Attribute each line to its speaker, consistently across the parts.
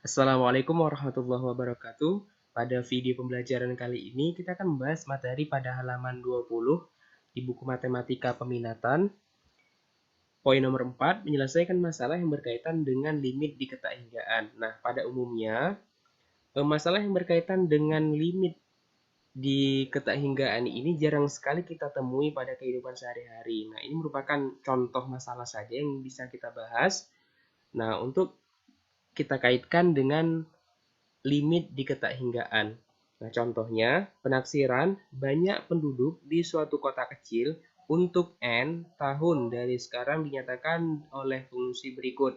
Speaker 1: Assalamualaikum warahmatullahi wabarakatuh. Pada video pembelajaran kali ini kita akan membahas materi pada halaman 20 di buku Matematika Peminatan. Poin nomor 4, menyelesaikan masalah yang berkaitan dengan limit di ketakinggaan. Nah, pada umumnya masalah yang berkaitan dengan limit di ketakinggaan ini jarang sekali kita temui pada kehidupan sehari-hari. Nah, ini merupakan contoh masalah saja yang bisa kita bahas. Nah, untuk kita kaitkan dengan limit di ketakinggaan. Nah, contohnya, penaksiran banyak penduduk di suatu kota kecil untuk N tahun dari sekarang dinyatakan oleh fungsi berikut.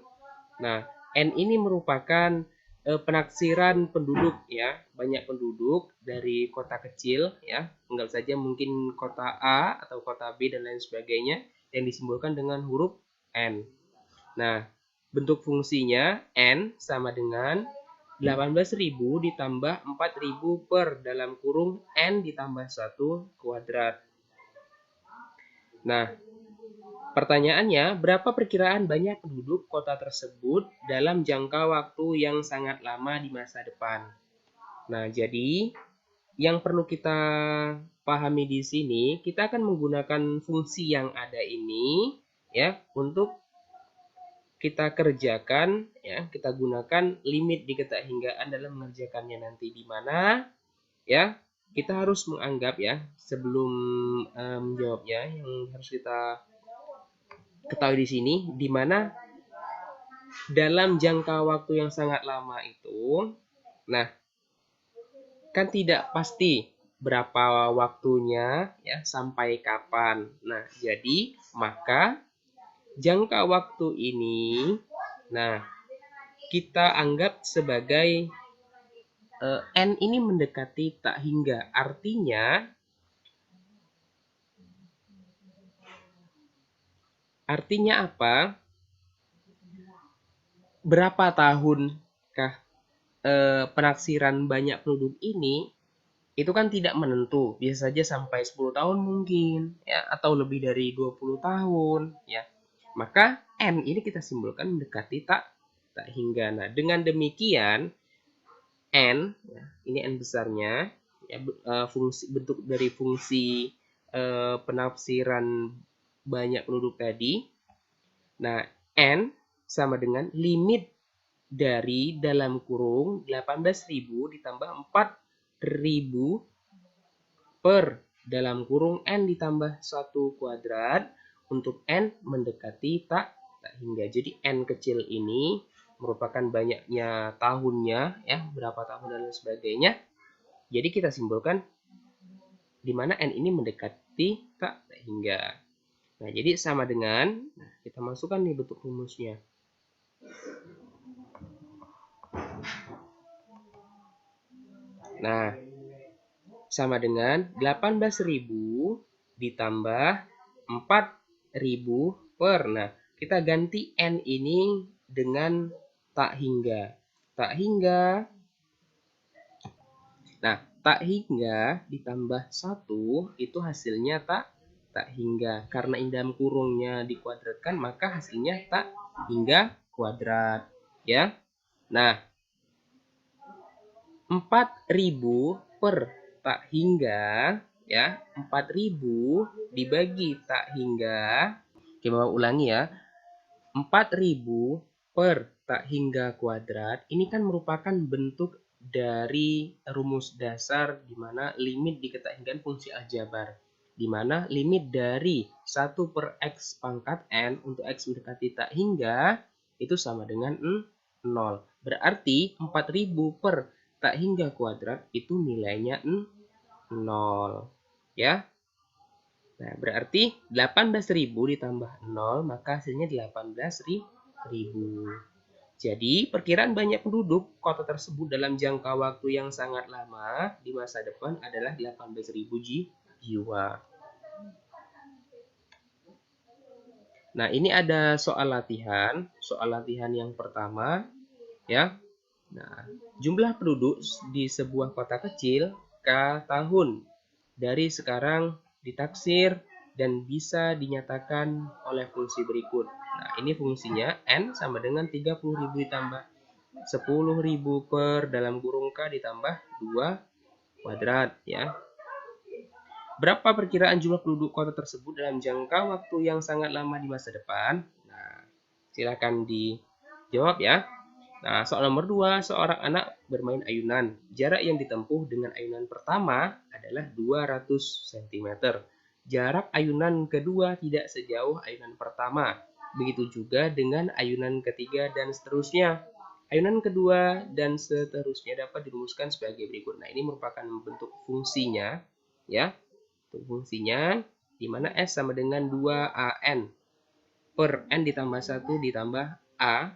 Speaker 1: Nah, N ini merupakan penaksiran penduduk ya, banyak penduduk dari kota kecil ya, anggap saja mungkin kota A atau kota B dan lain sebagainya yang disimbolkan dengan huruf N. Nah, bentuk fungsinya N sama dengan 18.000 ditambah 4.000 per dalam kurung N ditambah 1 kuadrat. Nah, pertanyaannya, berapa perkiraan banyak penduduk kota tersebut dalam jangka waktu yang sangat lama di masa depan? Nah, jadi yang perlu kita pahami di sini, kita akan menggunakan fungsi yang ada ini ya untuk kita kerjakan ya, kita gunakan limit di ketakinggaan dalam mengerjakannya nanti di mana ya. Kita harus menganggap ya sebelum menjawabnya yang harus kita ketahui di sini di mana dalam jangka waktu yang sangat lama itu, nah kan tidak pasti berapa waktunya ya sampai kapan. Nah, jadi maka jangka waktu ini nah kita anggap sebagai N ini mendekati tak hingga. Artinya apa? Berapa tahunkah penaksiran banyak penduduk ini itu kan tidak menentu. Bisa saja sampai 10 tahun mungkin ya atau lebih dari 20 tahun ya. Maka N ini kita simbolkan mendekati tak hingga. Nah, dengan demikian N ya, ini N besarnya ya, fungsi bentuk dari fungsi penafsiran banyak penduduk tadi. Nah, N sama dengan limit dari dalam kurung 18.000 ditambah 4.000 per dalam kurung N ditambah 1 kuadrat untuk N mendekati tak hingga. Jadi N kecil ini merupakan banyaknya tahunnya ya, berapa tahun dan lain sebagainya. Jadi kita simbolkan di mana N ini mendekati tak hingga. Nah, jadi sama dengan kita masukkan nih bentuk rumusnya. Nah, sama dengan 18.000 ditambah 4.000 per. Nah, kita ganti N ini dengan tak hingga. Tak hingga. Nah, tak hingga ditambah 1 itu hasilnya tak hingga. Karena ini dalam kurungnya dikuadratkan, maka hasilnya tak hingga kuadrat. Ya. Nah, 4.000 per tak hingga ya, 4.000 dibagi tak hingga. Oke, Bapak ulangi ya. 4.000 per tak hingga kuadrat ini kan merupakan bentuk dari rumus dasar di mana limit di ketakinggaan fungsi aljabar, di mana limit dari 1 per x pangkat n untuk x mendekati tak hingga itu sama dengan 0. Berarti 4.000 per tak hingga kuadrat itu nilainya 0 ya. Nah, berarti 18.000 ditambah 0 maka hasilnya 18.000. Jadi, perkiraan banyak penduduk kota tersebut dalam jangka waktu yang sangat lama di masa depan adalah 18.000 jiwa. Nah, ini ada soal latihan yang pertama ya. Nah, jumlah penduduk di sebuah kota kecil K tahun dari sekarang ditaksir dan bisa dinyatakan oleh fungsi berikut. Nah, ini fungsinya N sama dengan 30.000 ditambah 10.000 per dalam kurung K ditambah 2 kuadrat ya. Berapa perkiraan jumlah penduduk kota tersebut dalam jangka waktu yang sangat lama di masa depan? Nah, silakan dijawab ya. Nah, soal nomor 2, seorang anak bermain ayunan. Jarak yang ditempuh dengan ayunan pertama adalah 200 cm. Jarak ayunan kedua tidak sejauh ayunan pertama. Begitu juga dengan ayunan ketiga dan seterusnya. Ayunan kedua dan seterusnya dapat dirumuskan sebagai berikut. Nah, ini merupakan bentuk fungsinya ya. Bentuk fungsinya di mana S sama dengan 2AN per N ditambah 1 ditambah A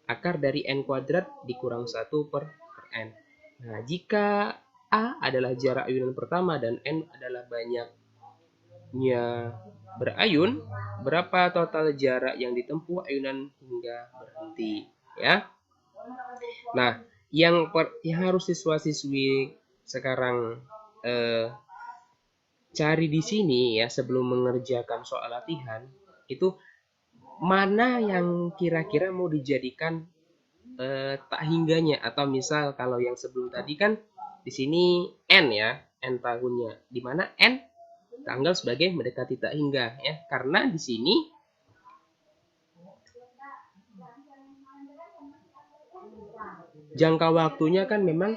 Speaker 1: akar dari N kuadrat dikurang 1 per N. Nah, jika A adalah jarak ayunan pertama dan N adalah banyaknya berayun, berapa total jarak yang ditempuh ayunan hingga berhenti? Ya. Nah, yang harus siswa-siswi sekarang cari di sini ya sebelum mengerjakan soal latihan, itu mana yang kira-kira mau dijadikan tak hingganya, atau misal kalau yang sebelum tadi kan di sini N ya, N tahunnya, di mana N tanggal sebagai mendekati tak hingga ya, karena di sini jangka waktunya kan memang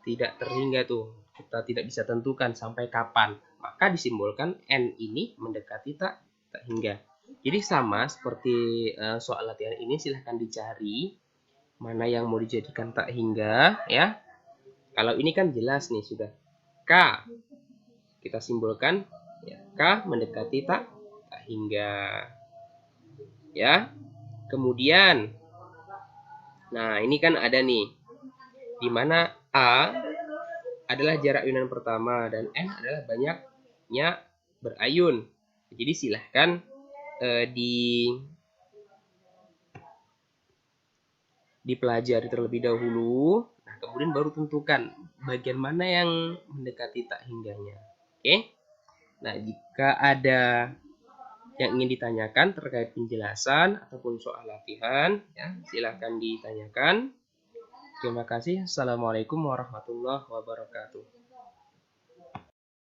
Speaker 1: tidak terhingga tuh, kita tidak bisa tentukan sampai kapan, maka disimbolkan N ini mendekati tak hingga. Jadi sama seperti soal latihan ini, silahkan dicari mana yang mau dijadikan tak hingga ya. Kalau ini kan jelas nih sudah K, kita simbolkan ya, K mendekati tak hingga ya. Kemudian nah ini kan ada nih di mana A adalah jarak ayunan pertama dan N adalah banyaknya berayun. Jadi silahkan dipelajari terlebih dahulu. Nah, kemudian baru tentukan bagian mana yang mendekati tak hingganya. Oke. Nah, jika ada yang ingin ditanyakan terkait penjelasan ataupun soal latihan, ya, silahkan ditanyakan. Terima kasih. Assalamualaikum warahmatullahi wabarakatuh.